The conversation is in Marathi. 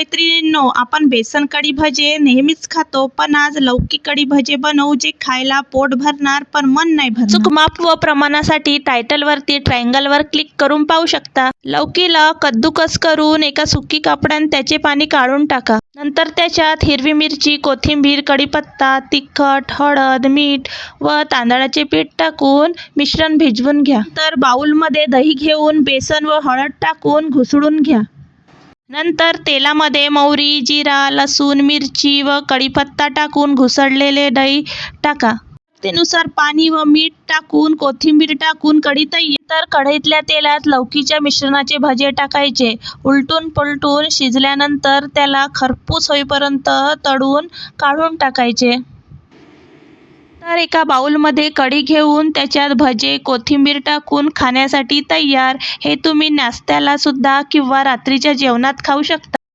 मैत्रिणींनो, आपण बेसन कढी भजे नेहमीच खातो, पण आज लौकी कढी भजे बनवू जे खायला पोट भरणार पण मन नाही भरणार. अचूक माप व प्रमाणासाठी टायटलवरती ट्रायंगलवर क्लिक करून पाहू शकता. लौकीला कद्दूकस करून एका सुकी कापडाने त्याचे पाणी काढून टाका. नंतर त्याच्यात हिरवी मिरची, कोथिंबीर, कढीपत्ता, तिखट, हळद, मीठ व तांदळाचे पीठ टाकून मिश्रण भिजवून घ्या. नंतर बाउलमध्ये दही घेऊन बेसन व हळद टाकून घुसळून घ्या. नंतर तेलामध्ये मोहरी, जिरा, लसूण, मिरची व कढीपत्ता टाकून घुसळलेले दही टाका. आवश्यकतेनुसार पाणी व मीठ टाकून कोथिंबीर टाकून कढी तयार. तर कढईतल्या तेलात लौकीच्या मिश्रणाचे भजे टाकायचे. उलटून पलटून शिजल्यानंतर त्याला खरपूस होईपर्यंत तळून काढून टाकायचे. तर एका बाउलमध्ये कढी घेऊन त्याच्यात भजे, कोथिंबीर टाकून खाण्यासाठी तयार. हे तुम्ही नाश्त्याला सुद्धा किंवा रात्रीच्या जेवणात खाऊ शकता.